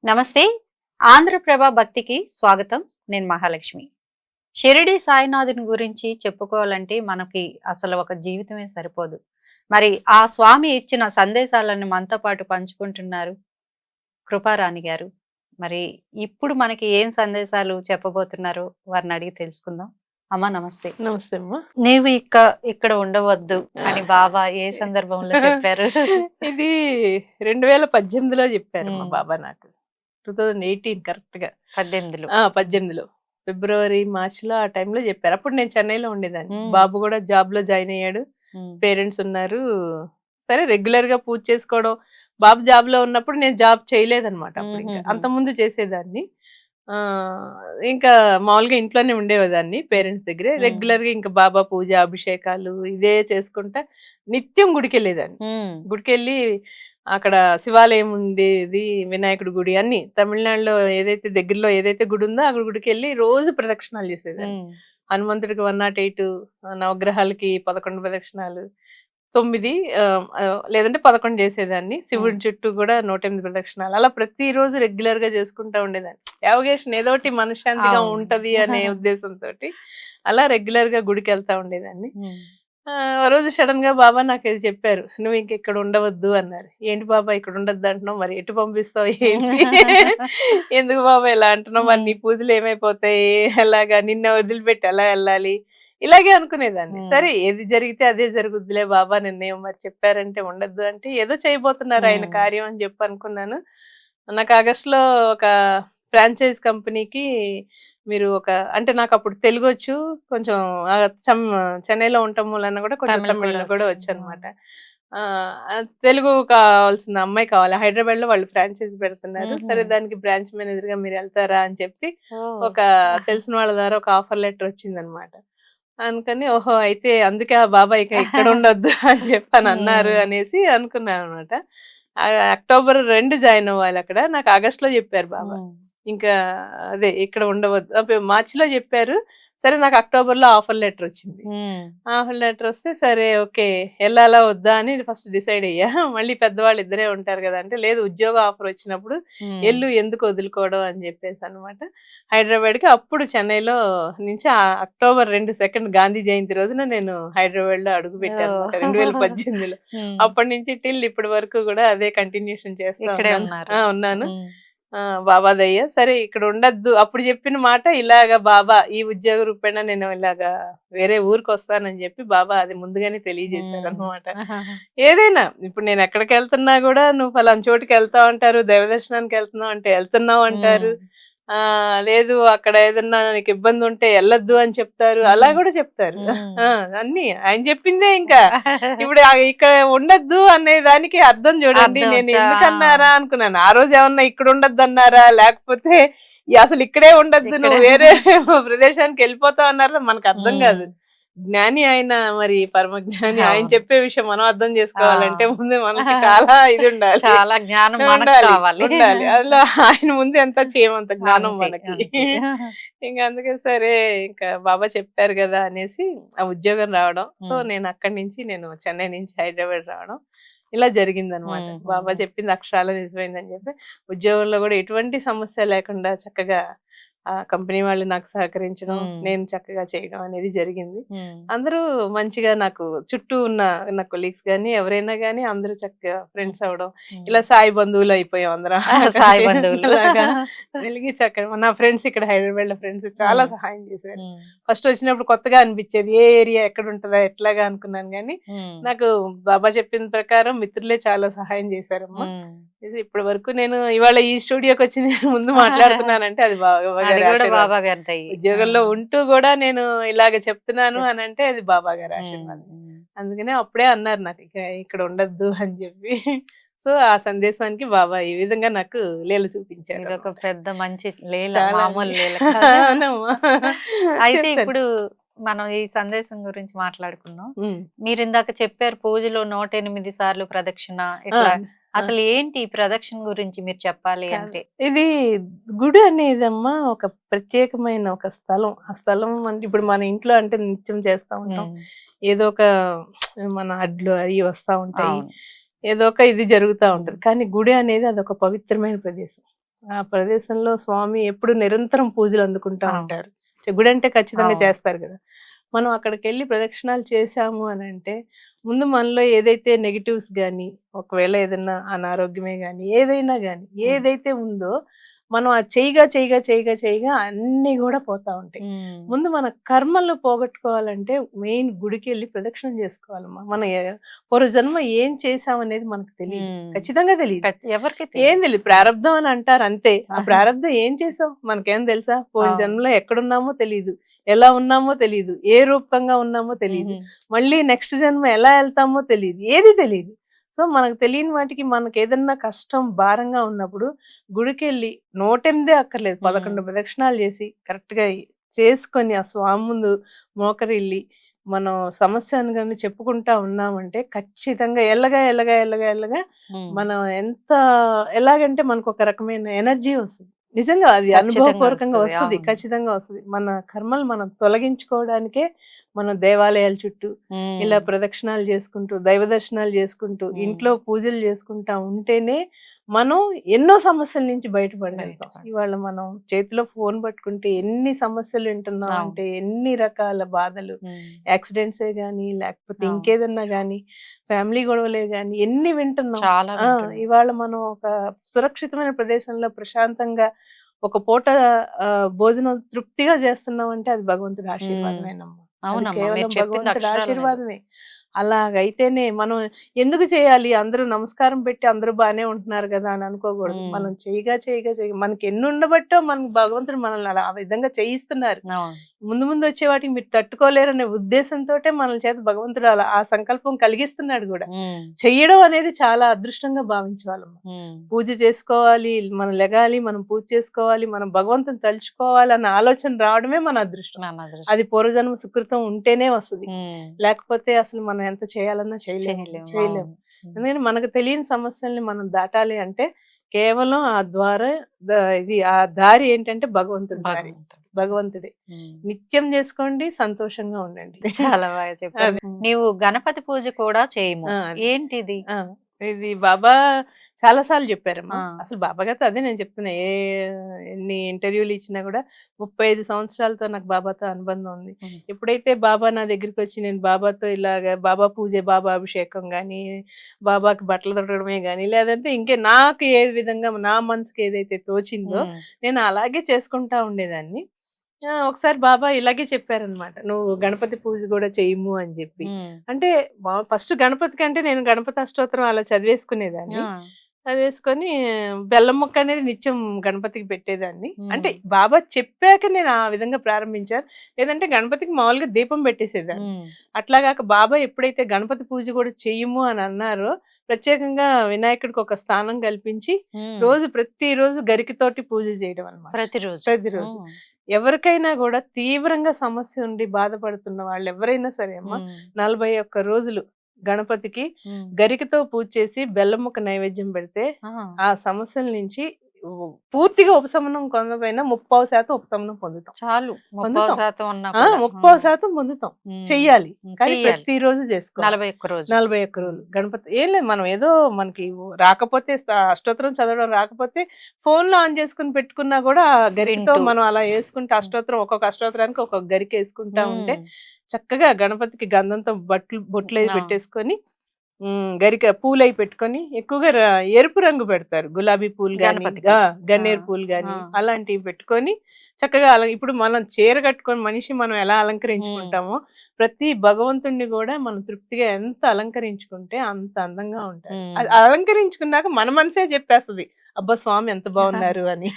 నమస్తే. ఆంధ్రప్రభ భక్తికి స్వాగతం. నేను మహాలక్ష్మి. షిరిడి సాయినాథుని గురించి చెప్పుకోవాలంటే మనకి అసలు ఒక జీవితమే సరిపోదు. మరి ఆ స్వామి ఇచ్చిన సందేశాలను మనతో పాటు పంచుకుంటున్నారు కృపారాణి గారు. మరి ఇప్పుడు మనకి ఏం సందేశాలు చెప్పబోతున్నారో వారిని అడిగి తెలుసుకుందాం. అమ్మా నమస్తే. నమస్తే అమ్మా. నీవు ఇక్కడ ఉండవద్దు అని బాబా ఏ సందర్భంలో చెప్పారు? ఇది 2018లో చెప్పారు మా బాబా నాకు. 2018 కరెక్ట్ గా 18లో ఫిబ్రవరి మార్చిలో ఆ టైంలో చెప్పారు. అప్పుడు నేను చెన్నైలో ఉండేదాన్ని. బాబు కూడా జాబ్ లో జాయిన్ అయ్యాడు, పేరెంట్స్ ఉన్నారు. సరే రెగ్యులర్ గా పూజ చేసుకోవడం. బాబు జాబ్ లో ఉన్నప్పుడు నేను జాబ్ చేయలేదన్నమాట. అప్పుడు ఇంకా అంతకుముందు చేసేదాన్ని. ఇంకా మామూలుగా ఇంట్లోనే ఉండేదాన్ని పేరెంట్స్ దగ్గరే. రెగ్యులర్ గా ఇంకా బాబా పూజ అభిషేకాలు ఇదే చేసుకుంటా నిత్యం గుడికి వెళ్ళేదాన్ని. గుడికెళ్ళి అక్కడ శివాలయం ఉండేది, వినాయకుడి గుడి అన్ని తమిళనాడులో ఏదైతే దగ్గరలో ఏదైతే గుడి ఉందో అక్కడ గుడికి వెళ్ళి రోజు ప్రదక్షిణాలు చేసేదాన్ని. హనుమంతుడికి 108, నవగ్రహాలకి 11 ప్రదక్షిణాలు, 9 లేదంటే 11 చేసేదాన్ని. శివుడి చుట్టూ కూడా 108 ప్రదక్షిణాలు. అలా ప్రతిరోజు రెగ్యులర్ గా చేసుకుంటా ఉండేదాన్ని. యావగేషన్ ఏదోటి మనశ్శాంతిగా ఉంటది అనే ఉద్దేశంతో అలా రెగ్యులర్ గా గుడికి వెళ్తా ఉండేదాన్ని. ఆ రోజు సడన్ గా బాబా నాకు ఇది చెప్పారు, నువ్వు ఇంకెక్కడ ఉండవద్దు అన్నారు. ఏంటి బాబా ఇక్కడ ఉండద్దు అంటున్నావు, మరి ఎటు పంపిస్తావు ఏంటి, ఎందుకు బాబా ఇలా అంటున్నావు, మరి నీ పూజలు ఏమైపోతాయి, ఎలాగా నిన్న వదిలిపెట్టి ఎలా వెళ్ళాలి, ఇలాగే అనుకునేదాన్ని. సరే ఏది జరిగితే అదే జరుగుద్దిలే బాబా, నిన్నేమో మరి చెప్పారంటే ఉండద్దు అంటే ఏదో చేయబోతున్నారు ఆయన కార్యం అని చెప్పి అనుకున్నాను. నాకు ఆగస్టులో ఒక ఫ్రాంచైజ్ కంపెనీకి మీరు అంటే నాకు అప్పుడు తెలుగు వచ్చు కొంచెం, చెన్నైలో ఉండటం వలన కూడా కొంచెం తమిళలో కూడా వచ్చు అనమాట. తెలుగు కావాల్సిన అమ్మాయి కావాలి. హైదరాబాద్ లో వాళ్ళు ఫ్రాంచైజ్ పెడుతున్నారు. సరే దానికి బ్రాంచ్ మేనేజర్ గా మీరు వెళ్తారా అని చెప్పి ఒక తెలిసిన వాళ్ళ ద్వారా ఒక ఆఫర్ లెటర్ వచ్చింది అనమాట. అందుకని ఓహో అయితే అందుకే ఆ బాబా ఇక్కడ ఉండొద్దు అని చెప్పని అన్నారు అనేసి అనుకున్నాను అనమాట. అక్టోబర్ 2 జాయిన్ అవ్వాలి అక్కడ. నాకు ఆగస్ట్ లో చెప్పారు బాబా ఇంకా అదే ఇక్కడ ఉండవద్దు. మార్చిలో చెప్పారు. సరే నాకు అక్టోబర్ లో ఆఫర్ లెటర్ వచ్చింది. ఆఫర్ లెటర్ వస్తే సరే ఓకే వెళ్ళాలా వద్దా అని ఫస్ట్ డిసైడ్ అయ్యా. మళ్ళీ పెద్దవాళ్ళు ఇద్దరే ఉంటారు కదా అంటే, లేదు ఉద్యోగ ఆఫర్ వచ్చినప్పుడు ఎల్లు ఎందుకు వదులుకోవడం అని చెప్పేసి అనమాట. హైదరాబాద్ కి అప్పుడు చెన్నైలో నుంచి అక్టోబర్ 2 గాంధీ జయంతి రోజున నేను హైదరాబాద్ లో అడుగు పెట్టాను 2018లో. అప్పటి నుంచి టిల్ ఇప్పటి వరకు కూడా అదే కంటిన్యూషన్ చేస్తా ఉన్నాను. బాబా దయ్య సరే ఇక్కడ ఉండద్దు. అప్పుడు చెప్పిన మాట ఇలాగా బాబా ఈ ఉద్యోగ రూపేణ నేను ఇలాగా వేరే ఊరికి వస్తానని చెప్పి బాబా అది ముందుగానే తెలియజేశారు అనమాట. ఏదైనా ఇప్పుడు నేను ఎక్కడికి వెళ్తున్నా కూడా నువ్వు ఫలానా చోటుకి వెళ్తావు అంటారు, దైవ దర్శనానికి వెళ్తున్నావు అంటే వెళ్తున్నావు అంటారు, లేదు అక్కడ ఏదన్నా నీకు ఇబ్బంది ఉంటే వెళ్ళొద్దు అని చెప్తారు, అలా కూడా చెప్తారు. అన్ని ఆయన చెప్పిందే. ఇంకా ఇప్పుడు ఇక్కడ ఉండద్దు అనే దానికి అర్థం చూడండి. నేను ఎందుకన్నారా అనుకున్నాను. ఆ రోజు ఏమన్నా ఇక్కడ ఉండద్దు అన్నారా, లేకపోతే అసలు ఇక్కడే ఉండద్దు నువ్వు వేరే ప్రదేశానికి వెళ్ళిపోతావు అన్నారా, మనకు అర్థం కాదు. జ్ఞాని ఆయన, మరి పరమ జ్ఞాని, ఆయన చెప్పే విషయం మనం అర్థం చేసుకోవాలంటే ముందు మనకి చాలా ఇది ఉండాలి, చాలా జ్ఞానం ఉండాలి. అలా ఆయన ముందు ఎంత చేయమంత జ్ఞానం మనకి. ఇంకా అందుకే సరే ఇంకా బాబా చెప్పారు కదా అనేసి ఆ ఉద్యోగం రావడం. సో నేను అక్కడి నుంచి నేను చెన్నై నుంచి హైదరాబాద్ రావడం ఇలా జరిగింది అనమాట. బాబా చెప్పింది అక్షరాల నిజమైందని చెప్పి ఉద్యోగంలో కూడా ఎటువంటి సమస్య లేకుండా చక్కగా ఆ కంపెనీ వాళ్ళు నాకు సహకరించడం, నేను చక్కగా చేయడం అనేది జరిగింది. అందరూ మంచిగా నాకు చుట్టూ ఉన్న నా కొలీగ్స్ గానీ ఎవరైనా గానీ అందరూ చక్కగా ఫ్రెండ్స్ అవడం, ఇలా సాయి బంధువులు అయిపోయాం అందరం. సాయి బంధువులు వెలిగి చక్కగా నా ఫ్రెండ్స్ ఇక్కడ హైదరాబాద్ లో ఫ్రెండ్స్ చాలా సహాయం చేశారు. ఫస్ట్ వచ్చినప్పుడు కొత్తగా అనిపించేది ఏ ఏరియా ఎక్కడ ఉంటుందా ఎట్లాగా అనుకున్నాను గానీ నాకు బాబా చెప్పిన ప్రకారం మిత్రులే చాలా సహాయం చేశారమ్మా. ఇప్పటి వరకు నేను ఇవాళ ఈ స్టూడియోకి వచ్చి నేను ముందు మాట్లాడుతున్నానంటే అది బాబా గారి ఉద్యోగంలో ఉంటూ కూడా నేను ఇలాగ చెప్తున్నాను అని అంటే అది బాబా గారి ఆశీర్వాదం. అందుకనే అప్పుడే అన్నారు నాకు ఇక్కడ ఉండద్దు అని చెప్పి. సో ఆ సందేశానికి బాబా ఈ విధంగా నాకు లీల చూపించారు. ఒక పెద్ద మంచి లీల, మామూలు లీల. అయితే ఇప్పుడు మనం ఈ సందేశం గురించి మాట్లాడుకున్నాం. మీరు ఇందాక చెప్పారు పూజలో 108 సార్లు ప్రదక్షిణ ఇట్లా. అసలు ఏంటి ప్రదక్షిణ గురించి మీరు చెప్పాలి అంటే? ఇది గుడి అనేదమ్మా ఒక ప్రత్యేకమైన ఒక స్థలం. ఆ స్థలం అంటే ఇప్పుడు మన ఇంట్లో అంటే నిత్యం చేస్తా ఉంటాం. ఏదో ఒక మన అడ్లు అవి వస్తా ఉంటాయి, అవును. ఏదో ఒక ఇది జరుగుతూ ఉంటది. కానీ గుడి అనేది అదొక పవిత్రమైన ప్రదేశం. ఆ ప్రదేశంలో స్వామి ఎప్పుడు నిరంతరం పూజలు అందుకుంటా అవును. ఉంటారు. గుడి అంటే ఖచ్చితంగా అవును. చేస్తారు కదా. మనం అక్కడికి వెళ్ళి ప్రదక్షిణాలు చేశాము అని అంటే ముందు మనలో ఏదైతే నెగిటివ్స్ కానీ, ఒకవేళ ఏదైనా అనారోగ్యమే కానీ, ఏదైనా కానీ ఏదైతే ఉందో మనం అది చేయగా అన్నీ కూడా పోతా ఉంటాయి. ముందు మన కర్మలు పోగొట్టుకోవాలంటే మెయిన్ గుడికి వెళ్ళి ప్రదక్షిణం చేసుకోవాలమ్మా. మన పూర్వజన్మ ఏం చేసామనేది మనకు తెలియదు, ఖచ్చితంగా తెలియదు. ఎవరికి ఏం తెలియదు, ప్రారంధం అని అంటారు అంతే. ఆ ప్రారంధం ఏం చేసావు మనకేం తెలుసా? పోయిన జన్మలో ఎక్కడున్నామో తెలియదు, ఎలా ఉన్నామో తెలియదు, ఏ రూపకంగా ఉన్నామో తెలియదు, మళ్ళీ నెక్స్ట్ జన్మ ఎలా వెళ్తామో తెలియదు, ఏది తెలియదు. సో మనకు తెలియని వాటికి మనకి ఏదన్నా కష్టం భారంగా ఉన్నప్పుడు గుడికి వెళ్ళి 108 అక్కర్లేదు 11 ప్రదక్షిణాలు చేసి కరెక్ట్ గా చేసుకొని ఆ స్వామి ముందు మోకరిల్లి మనం సమస్యను కానీ చెప్పుకుంటా ఉన్నామంటే ఖచ్చితంగా ఎల్లగా మనం ఎంత ఎలాగంటే మనకు ఒక రకమైన ఎనర్జీ వస్తుంది. నిజంగా అది అనుభవపూర్వకంగా వస్తుంది, ఖచ్చితంగా వస్తుంది. మన కర్మలు మనం తొలగించుకోవడానికే మనం దేవాలయాల చుట్టూ ఇలా ప్రదక్షిణాలు చేసుకుంటూ, దైవ దర్శనాలు చేసుకుంటూ, ఇంట్లో పూజలు చేసుకుంటా ఉంటేనే మనం ఎన్నో సమస్యల నుంచి బయటపడగలుగుతాం. ఇవాళ మనం చేతిలో ఫోన్ పట్టుకుంటే ఎన్ని సమస్యలు వింటున్నాం అంటే, ఎన్ని రకాల బాధలు, యాక్సిడెంట్సే గానీ లేకపోతే ఇంకేదన్నా గానీ, ఫ్యామిలీ గొడవలే గానీ ఎన్ని వింటున్నాం. ఇవాళ మనం ఒక సురక్షితమైన ప్రదేశంలో ప్రశాంతంగా ఒక పూట భోజనం తృప్తిగా చేస్తున్నాం అంటే అది భగవంతుడి ఆశీర్వాదమేనమ్మా. కేవలం భగవంతుడి ఆశీర్వాదమే. అలాగైతేనే మనం ఎందుకు చేయాలి, అందరూ నమస్కారం పెట్టి అందరూ బానే ఉంటున్నారు కదా అని అనుకోకూడదు. మనం చేయగా మనకి ఎన్ని ఉండబట్టో మనకు భగవంతుడు మనల్ని అలా ఆ విధంగా చేయిస్తున్నారు. ముందు వచ్చే వాటికి మీరు తట్టుకోలేరనే ఉద్దేశంతో మనల చేత భగవంతుడు అలా ఆ సంకల్పం కలిగిస్తున్నాడు కూడా. చెయ్యడం అనేది చాలా అదృష్టంగా భావించాలమ్మా. పూజ చేసుకోవాలి, మనం లెగాలి, మనం పూజ చేసుకోవాలి, మనం భగవంతుని తలుచుకోవాలి అన్న ఆలోచన రావడమే మన అదృష్టం. అది పూర్వజన్మ సుకృతం ఉంటేనే వస్తుంది, లేకపోతే అసలు మనం ఎంత చేయాలన్నా చేయలేము. ఎందుకంటే మనకు తెలియని సమస్యల్ని మనం దాటాలి అంటే కేవలం ఆ ద్వారా ఇది ఆ దారి ఏంటంటే భగవంతుడే. నిత్యం చేసుకోండి, సంతోషంగా ఉండండి. చాలా బాగా చెప్పారు. నీవు గణపతి పూజ కూడా చేయము, ఏంటిది? ఇది బాబా చాలా సార్లు చెప్పారమ్మా. అసలు బాబా గారితో అదే నేను చెప్తున్నా, ఎన్ని ఇంటర్వ్యూలు ఇచ్చినా కూడా 35 సంవత్సరాలతో నాకు బాబాతో అనుబంధం ఉంది. ఎప్పుడైతే బాబా నా దగ్గరికి వచ్చి నేను బాబాతో ఇలాగా బాబా పూజ, బాబా అభిషేకం గానీ, బాబాకి బట్టలు తొడగడమే గానీ, లేదంటే ఇంకే నాకు ఏ విధంగా నా మనసుకి ఏదైతే తోచిందో నేను అలాగే చేసుకుంటా ఉండేదాన్ని. ఒకసారి బాబా ఇలాగే చెప్పారనమాట, నువ్వు గణపతి పూజ కూడా చేయము అని చెప్పి. అంటే ఫస్ట్ గణపతి కంటే నేను గణపతి అష్టోత్తరం అలా చదివేసుకునేదాన్ని. చదివేసుకొని బెల్లం ముక్క అనేది నిత్యం గణపతికి పెట్టేదాన్ని. అంటే బాబా చెప్పాక నేను ఆ విధంగా ప్రారంభించాను, లేదంటే గణపతికి మామూలుగా దీపం పెట్టేసేదాన్ని. అట్లాగాక బాబా ఎప్పుడైతే గణపతి పూజ కూడా చెయ్యము అని అన్నారో ప్రత్యేకంగా వినాయకుడికి ఒక స్థానం కల్పించి ప్రతిరోజు గరికతోటి పూజ చేయడం అన్నమాట. ప్రతిరోజు ఎవరికైనా కూడా తీవ్రంగా సమస్య ఉండి బాధపడుతున్న వాళ్ళు ఎవరైనా సరే అమ్మా 41 రోజులు గణపతికి గరికతో పూజ చేసి బెల్లం ముక్క నైవేద్యం పెడితే ఆ సమస్యల నుంచి పూర్తిగా ఉపశమనం పొందపోయినా 30% ఉపశమనం పొందుతాం. చాలు 30% పొందుతాం. చెయ్యాలి, కానీ ప్రతిరోజు చేసుకోవాలి. 41 రోజులు గణపతి ఏం లేదు, మనం ఏదో మనకి రాకపోతే అష్టోత్తరం చదవడం రాకపోతే ఫోన్ లో ఆన్ చేసుకుని పెట్టుకున్నా కూడా గరికతో మనం అలా వేసుకుంటే అష్టోత్తరం ఒక్కొక్క అష్టోత్తరానికి ఒక్కొక్క గరిక వేసుకుంటా ఉంటే చక్కగా గణపతికి గంధంతో బొట్లు పెట్టేసుకొని గరిక పూలు అయి పెట్టుకొని ఎక్కువగా ఎరుపు రంగు పెడతారు, గులాబీ పూలు గాని గన్నేరు పూలు గాని అలాంటివి పెట్టుకొని చక్కగా ఇప్పుడు మనం చీర కట్టుకొని మనిషి మనం ఎలా అలంకరించుకుంటామో ప్రతి భగవంతుడిని కూడా మనం తృప్తిగా ఎంత అలంకరించుకుంటే అంత అందంగా ఉంటాయి. అలంకరించుకున్నాక మన మనసే చెప్పేస్తుంది, అబ్బా స్వామి ఎంత బాగున్నారు అని.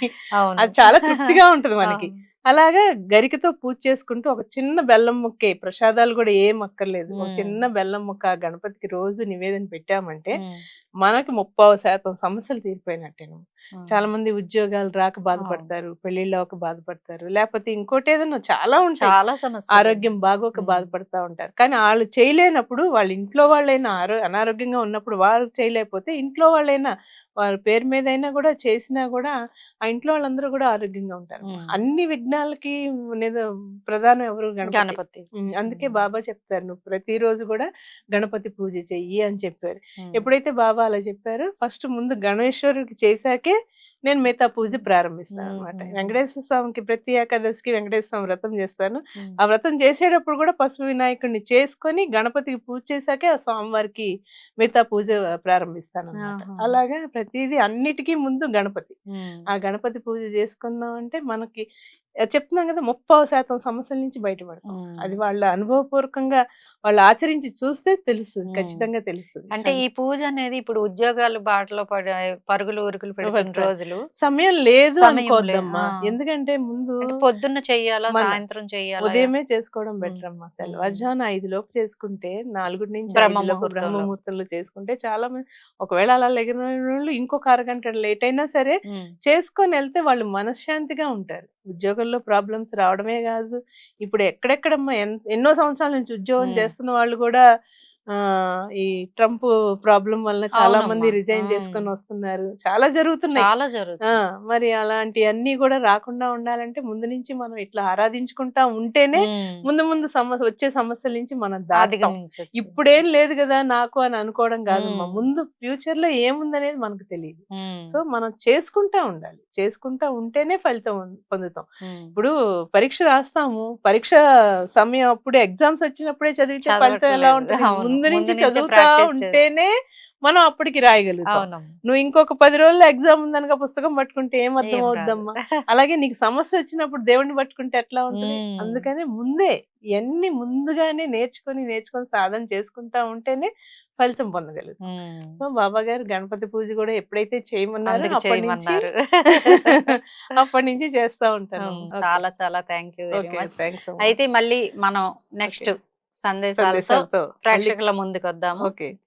అది చాలా తృప్తిగా ఉంటది మనకి. అలాగా గరికతో పూజ చేసుకుంటూ ఒక చిన్న బెల్లం ముక్కే, ప్రసాదాలు కూడా ఏం అక్కర్లేదు, ఒక చిన్న బెల్లం ముక్క గణపతికి రోజు నివేదన పెట్టామంటే మనకి 30% సమస్యలు తీరిపోయినట్టేను. ఉమ్, చాలా మంది ఉద్యోగాలు రాక బాధపడతారు, పెళ్లిళ్ళు అవ్వక బాధపడతారు, లేకపోతే ఇంకోటి ఏదైనా చాలా ఉంటాయి. చాలా సమస్యలు. ఆరోగ్యం బాగోక ఉమ్, బాధపడతా ఉంటారు. కానీ వాళ్ళు చేయలేనప్పుడు, వాళ్ళ ఇంట్లో వాళ్ళైనా అనారోగ్యంగా ఉన్నప్పుడు వాళ్ళు చేయలేకపోతే ఇంట్లో వాళ్ళైనా వాళ్ళ పేరు మీదైనా కూడా చేసినా కూడా ఆ ఇంట్లో వాళ్ళందరూ కూడా ఆరోగ్యంగా ఉంటారు. ఉమ్, అన్ని విఘ్నాలకి ప్రధానం ఎవరు? గణపతి. గణపతి. అందుకే ఉమ్, బాబా చెప్తారు, నువ్వు ప్రతిరోజు కూడా గణపతి పూజ చెయ్యి అని చెప్పారు. ఉమ్, ఎప్పుడైతే బాబా అలా చెప్పారో ఫస్ట్ ముందు గణేశ్వరుడికి చేశాకే నేను మిగతా పూజ ప్రారంభిస్తాను అనమాట. ఉమ్, వెంకటేశ్వర స్వామికి ప్రతి ఏకాదశికి వెంకటేశ్వర స్వామి వ్రతం చేస్తాను. ఉమ్, ఆ వ్రతం చేసేటప్పుడు కూడా పసుపు వినాయకుడిని చేసుకొని గణపతికి పూజ చేశాకే ఆ స్వామివారికి మిగతా పూజ ప్రారంభిస్తాను అనమాట. ఆహా. అలాగా ప్రతిదీ అన్నిటికీ ముందు గణపతి. ఉమ్, ఆ గణపతి పూజ చేసుకున్నాం అంటే మనకి చెప్తున్నాం కదా 30% సమస్యల నుంచి బయటపడతాం. ఉమ్. అది వాళ్ళ అనుభవపూర్వకంగా వాళ్ళు ఆచరించి చూస్తే తెలుస్తుంది, ఉమ్. ఖచ్చితంగా తెలుస్తుంది. అంటే ఈ పూజ అనేది ఇప్పుడు ఉద్యోగాలు బాటలో పడే పరుగులు ఉరుకులు పెడుతున్న పడతాయి. రోజులు సమయం లేదు సమయం లేదు. అనుకోద్దమ్మా. ఆ. ఎందుకంటే ముందు అంటే పొద్దున్న చెయ్యాలా మన సాయంత్రం చెయ్యాలా? ఉదయమే చేసుకోవడం ఉమ్, బెటర్ అమ్మా. ఉమ్, తెల్లవారుజామున 5 లోపు చేసుకుంటే 4 నుంచి 5 బ్రహ్మ లోపు ముహూర్తంలో. బ్రహ్మముహూర్తంలో చేసుకుంటే చాలా మంది, ఒకవేళ అలా లేని వాళ్ళు ఇంకొక అరగంట లేట్ అయినా సరే ఉమ్, చేసుకొని వెళ్తే వాళ్ళు మనశ్శాంతిగా ఉంటారు. ఉద్యోగంలో ప్రాబ్లమ్స్ రావడమే కాదు, ఇప్పుడు ఎక్కడెక్కడమ్మా ఎన్నో సంవత్సరాల నుంచి ఉద్యోగం ఉమ్. చేస్తున్న వాళ్ళు కూడా ఈ ట్రంప్ ప్రాబ్లం వల్ల చాలా మంది అవునమ్మా. రిజైన్ చేసుకొని వస్తున్నారు. చాలా జరుగుతున్నాయి. చాలా ఆ! జరుగుతుంది. మరి అలాంటియన్నీ గూడా రాకుండా ఉండాలంటే ముందు నుంచి మనం ఇట్లా ఆరాధించుకుంటా ఉంటేనే ఉమ్, ముందు ముందు వచ్చే సమస్యల నుంచి మనం దాటుతాం. అధిగమించొచ్చు. ఇప్పుడేం లేదు గదా నాకు అని అనుకోవడం గాదమ్మా. ఉమ్, ముందు ఫ్యూచర్‌లో ఏముందనేది మనకు తెలీదు. ఉమ్, సో, మనం చేసుకుంటా ఉండాలి. చేసుకుంటా ఉంటేనే ఫలితం పొందుతాం. ఉమ్. ఇప్పుడు పరీక్ష రాస్తాము. పరీక్ష సమయం అప్పుడే ఎగ్జామ్స్ వచ్చినప్పుడే చదివితే ఫలితం ఎలా చదవట్లేదు. ఉంటది? అవును. ముందు నుంచి నుంచే చదువుతా ప్రాక్టీస్ ఉంటేనే మనం అప్పటికి రాయగలుగుతాం. అవునమ్మా. నువ్వు ఇంకొక 10 రోజుల్లో ఎగ్జామ్ ఉందనక పుస్తకం పట్టుకుంటే ఏం అర్థం ఏం రాదు. అవుద్దమ్మా? అలాగే నీకు సమస్య వచ్చినప్పుడు దేవుడిని పట్టుకుంటే ఎట్లా ఉంటది? ఉమ్, అందుకనే ముందే ఇయన్నీ ముందుగానే నేర్చుకొని సాధన చేసుకుంటా ఉంటేనే ఫలితం పొందగలుగుతాం. ఉమ్. సో, బాబా గారు గణపతి పూజ కూడా ఎప్పుడైతే చేయమన్నారో అందుకు అప్పటి నుంచి చేయమన్నారు. అప్పటి నుంచి చేస్తా ఉంటాను. ఓకే. చాలా చాలా thank you very okay. Much. Thanks అమ్మా. అయితే మళ్ళీ మనం నెక్స్ట్ ఓకే. సందేశాలతో సందేశాలతో మళ్ళీ ప్రేక్షకుల ముందుకు వద్దాము. ఓకే.